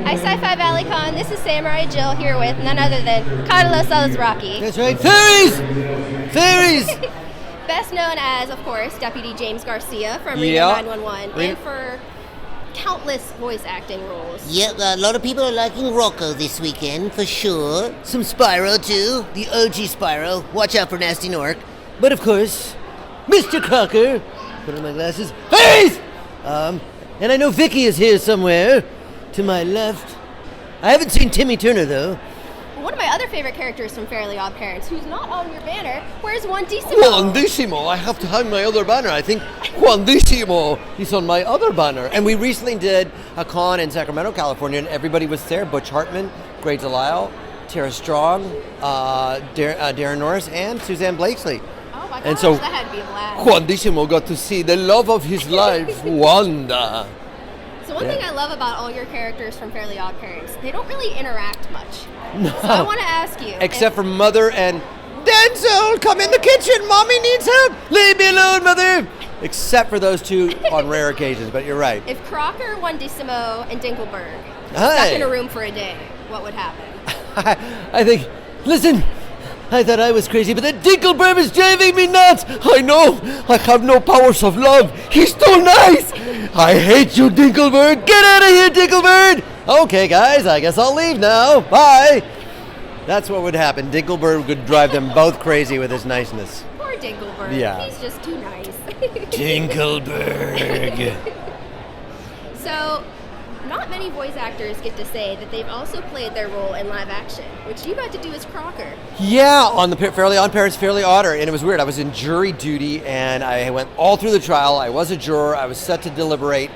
Hi, Sci-Fi Valley Con. This is Samurai Jill here with none other than Carlos Alazraki. That's right. Fairies! Fairies! Best known as, of course, Deputy James Garcia from Reno 911, and for countless voice acting roles. Yep, a lot of people are liking Rocco this weekend, for sure. Some Spyro, too. The OG Spyro. Watch out for Nasty Nork. But of course, Mr. Crocker. Put on my glasses. Fairies! And I know Vicky is here somewhere. To my left. I haven't seen Timmy Turner, though. One of my other favorite characters from Fairly Odd Parents, who's not on your banner, where's Juandissimo? Juandissimo! I have to hang my other banner. I think Juandissimo is on my other banner. And we recently did a con in Sacramento, California, and everybody was there. Butch Hartman, Greg Delisle, Tara Strong, Darren Norris, and Suzanne Blakesley. Oh my gosh, and so that had to be a blast. Juandissimo got to see the love of his life, Wanda. So one thing I love about all your characters from Fairly Odd Parents, they don't really interact much. No. So I want to ask you. Except for Mother and Denzel, come in the kitchen. Mommy needs help. Leave me alone, Mother. Except for those two on rare occasions, but you're right. If Crocker, Juandissimo, and Dinkelberg Hi. stuck in a room for a day, what would happen? I think, listen, I thought I was crazy, but that Dinkelberg is driving me nuts. I know, I have no powers of love. He's too nice. I hate you, Dinkelberg. Get out of here, Dinkelberg. Okay, guys, I guess I'll leave now. Bye. That's what would happen. Dinkelberg would drive them both crazy with his niceness. Poor Dinkelberg. Yeah. He's just too nice. Dinkelberg. So, not many voice actors get to say that they've also played their role in live action, which you got to do as Crocker. Yeah, on the Fairly Odd Parents, Fairly Odder, and it was weird. I was in jury duty, and I went all through the trial. I was a juror. I was set to deliberate,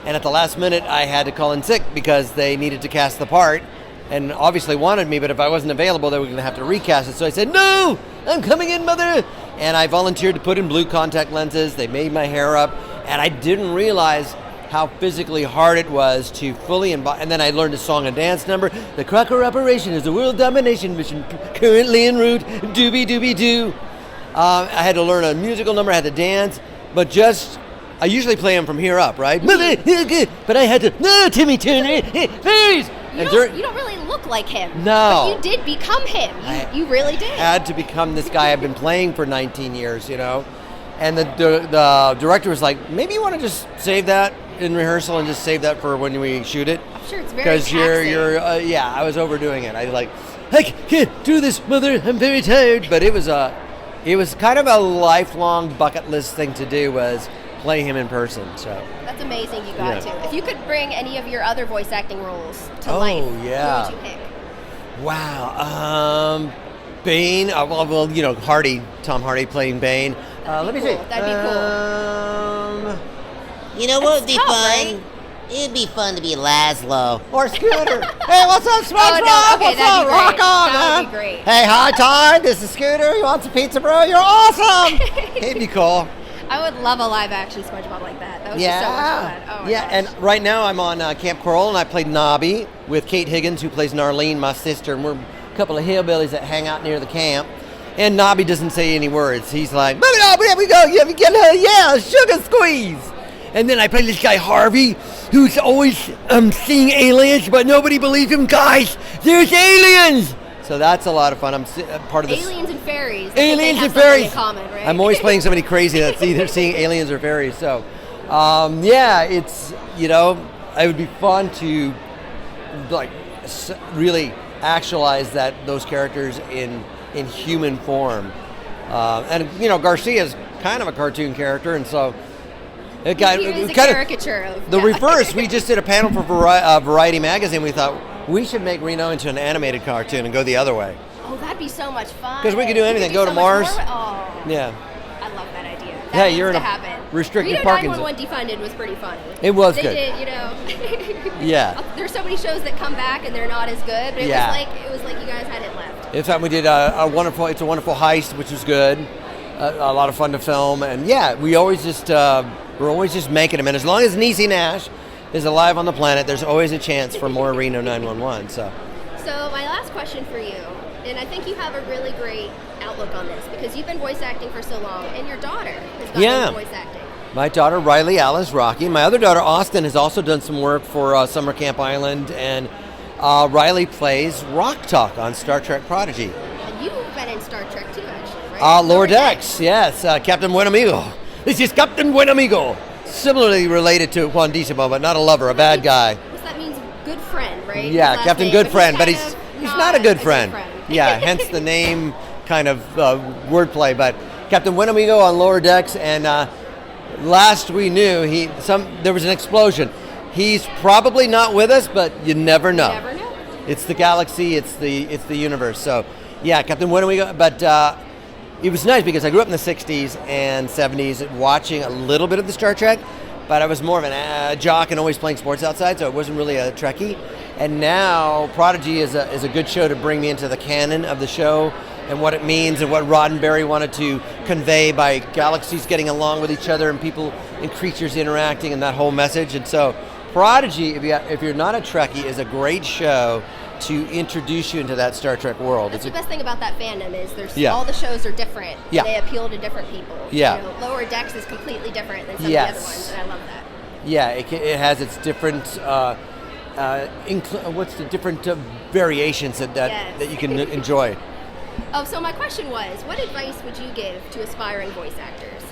and at the last minute, I had to call in sick because they needed to cast the part, and obviously wanted me, but if I wasn't available, they were going to have to recast it. So I said, no, I'm coming in, Mother. And I volunteered to put in blue contact lenses. They made my hair up, and I didn't realize how physically hard it was to fully embody. And then I learned a song and dance number. The Crocker Operation is a world domination mission currently en route. Doobie doobie doo. I had to learn a musical number. I had to dance, but I usually play them from here up, right? But I had to. No, Timmy Turner, please. You don't really look like him. No. But you did become him. You really did. Had to become this guy I've been playing for 19 years, you know. And the director was like, maybe you want to just save that in rehearsal and just save that for when we shoot it. I'm sure it's very Because I was overdoing it. I can't do this, Mother. I'm very tired. But it was kind of a lifelong bucket list thing to do, was play him in person. So that's amazing you got to. If you could bring any of your other voice acting roles to life, who would you pick? Wow. Bane. Hardy. Tom Hardy playing Bane. Let me see. That'd be cool. You know what would be fun? Right? It'd be fun to be Laszlo. Or Scooter. Hey, what's up, SpongeBob? Okay, What's up? Rock on, That man. would be great. Hey, hi, Todd. This is Scooter. You want some pizza, bro? You're awesome. It'd be cool. I would love a live action SpongeBob like that. That would be so much fun. Oh my gosh. And right now I'm on Camp Coral, and I played Nobby with Kate Higgins, who plays Narlene, my sister, and we're a couple of hillbillies that hang out near the camp. And Nobby doesn't say any words. He's like, there we go, sugar squeeze. And then I play this guy Harvey, who's always seeing aliens, but nobody believes him. Guys, there's aliens. So that's a lot of fun. I'm part of this. Aliens and fairies. Aliens and fairies. fairies. In common, right? I'm always playing somebody crazy that's either seeing aliens or fairies. So, it's, it would be fun to really actualize those characters in human form. Garcia's kind of a cartoon character, and so He is a caricature of the reverse. We just did a panel for Variety Magazine. We thought we should make Reno into an animated cartoon and go the other way. Oh, that'd be so much fun. Because we could do anything. Go to Mars. Yeah. I love that idea. That Hey, needs you're in to a happen. restricted Reno parking 911 Defunded was pretty funny. It was they good. Did, Yeah. There's so many shows that come back and they're not as good, but it was like you guys had it left. In fact, we did It's a Wonderful Heist, which was good. A lot of fun to film, and we always just we're always just making them. And as long as Niecy Nash is alive on the planet, there's always a chance for more Reno 911. So my last question for you, and I think you have a really great outlook on this because you've been voice acting for so long, and your daughter has gone into voice acting. My daughter Riley Alice Rocky. My other daughter Austin has also done some work for Summer Camp Island, and Riley plays Rock Talk on Star Trek Prodigy. And you've been in Star Trek too, actually, right? Lower Decks, yes. Captain Buen Amigo. This is Captain Buen Amigo. Similarly related to Juandissimo, but not a lover, a bad guy. That means good friend, right? Yeah, His last Captain name, Good but Friend, but kind he's of not a good friend. friend. Yeah, hence the name kind of wordplay. But Captain Buen Amigo on Lower Decks, and last we knew, there was an explosion. He's probably not with us, but you never know. You never know. It's the galaxy, it's the universe. So, yeah, Captain Buen Amigo. But it was nice because I grew up in the 60s and 70s watching a little bit of the Star Trek, but I was more of a jock and always playing sports outside, so it wasn't really a Trekkie. And now Prodigy is a good show to bring me into the canon of the show and what it means and what Roddenberry wanted to convey by galaxies getting along with each other and people and creatures interacting and that whole message. And so Prodigy, if you're not a Trekkie, is a great show to introduce you into that Star Trek world. That's the best thing about that fandom is Yeah. all the shows are different. Yeah. They appeal to different people. Yeah. You know, Lower Decks is completely different than some of Yes. the other ones, and I love that. Yeah, it has its different what's the different variations that Yes. you can enjoy. Oh, so my question was, what advice would you give to aspiring voice actors?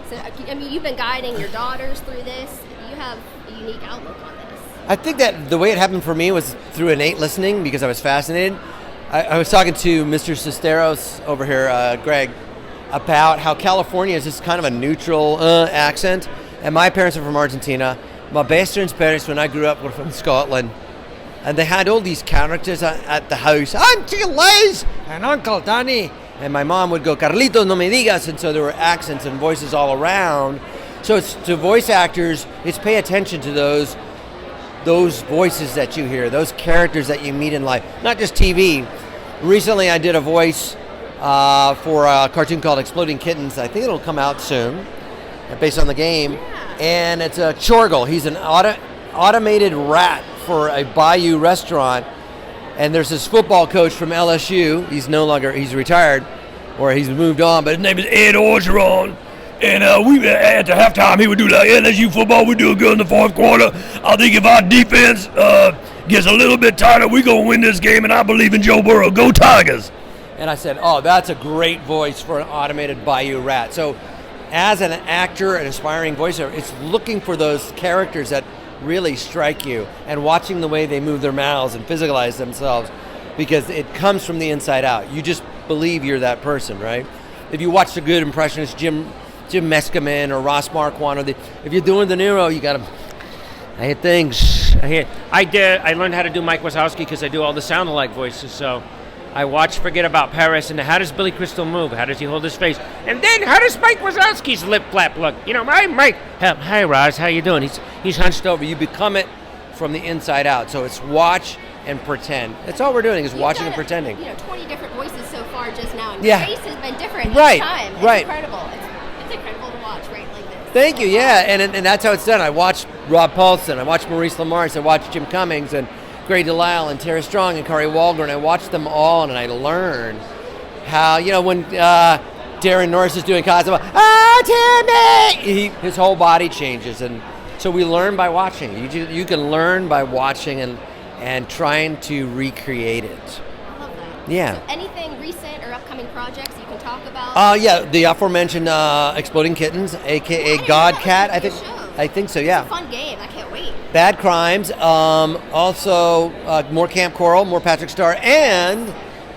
So, I mean, you've been guiding your daughters through this. You have a unique outlook on this. I think that the way it happened for me was through innate listening because I was fascinated. I was talking to Mr. Sisteros over here, Greg, about how California is just kind of a neutral accent. And my parents are from Argentina. My best friend's parents, when I grew up, were from Scotland. And they had all these characters at the house. Auntie Liz and Uncle Danny. And my mom would go, Carlitos, no me digas. And so there were accents and voices all around. So it's to voice actors, it's pay attention to those voices that you hear, those characters that you meet in life, not just TV. Recently I did a voice for a cartoon called Exploding Kittens. I think it'll come out soon, based on the game. Yeah. And it's a Chorgle. He's an automated rat for a Bayou restaurant. And there's this football coach from LSU. He's retired, or he's moved on, but his name is Ed Orgeron. And we at the halftime, he would do like LSU football. We do good in the fourth quarter. I think if our defense gets a little bit tighter, we're going to win this game, and I believe in Joe Burrow. Go Tigers. And I said, oh, that's a great voice for an automated Bayou rat. So as an actor, an aspiring voiceover, it's looking for those characters that really strike you and watching the way they move their mouths and physicalize themselves, because it comes from the inside out. You just believe you're that person, right? If you watch the good impressionist Jim Meskimen or Ross Marquand, if you're doing De Niro, you got to. I hear things. I learned how to do Mike Wazowski because I do all the sound-alike voices. So I watched Forget About Paris, and how does Billy Crystal move? How does he hold his face? And then how does Mike Wazowski's lip flap look? You know, Mike. Hi, Roz. How you doing? He's hunched over. You become it from the inside out. So it's watch and pretend. That's all we're doing is watching and pretending. 20 different voices so far just now, and Yeah. your face has been different Right, each time. It's right. incredible. It's incredible to watch, right, like this. Thank you, yeah, and that's how it's done. I watched Rob Paulson, I watched Maurice LaMarche, I watched Jim Cummings, and Grey DeLisle, and Tara Strong, and Kari Waldron. I watched them all, and I learned how, when Darren Norris is doing Cosmo, Timmy! His whole body changes, and so we learn by watching. You can learn by watching and trying to recreate it. I love that. Yeah. So anything recent or upcoming projects you can talk about? Yeah, the aforementioned Exploding Kittens, aka didn't God know that Cat. was I a think. show. I think so. Yeah. It's a fun game. I can't wait. Bad Crimes. Also, more Camp Coral, more Patrick Star, and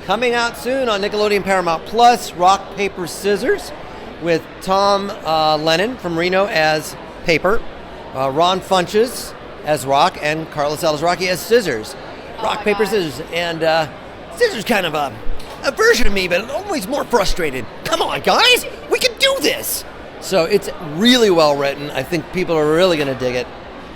coming out soon on Nickelodeon Paramount Plus, Rock Paper Scissors, with Tom Lennon from Reno as Paper, Ron Funches as Rock, and Carlos Alazraqui as Scissors. Rock, my Paper, God. Scissors, and Scissors kind of a version of me, but always more frustrated. Come on, guys, we can do this. So it's really well written. I think people are really going to dig it,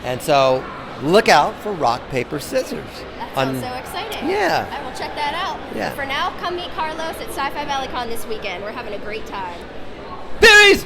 and so look out for Rock Paper Scissors. That sounds so exciting. Yeah. I will check that out. Yeah. For now, come meet Carlos at Sci-Fi Valley Con this weekend. We're having a great time. Berries!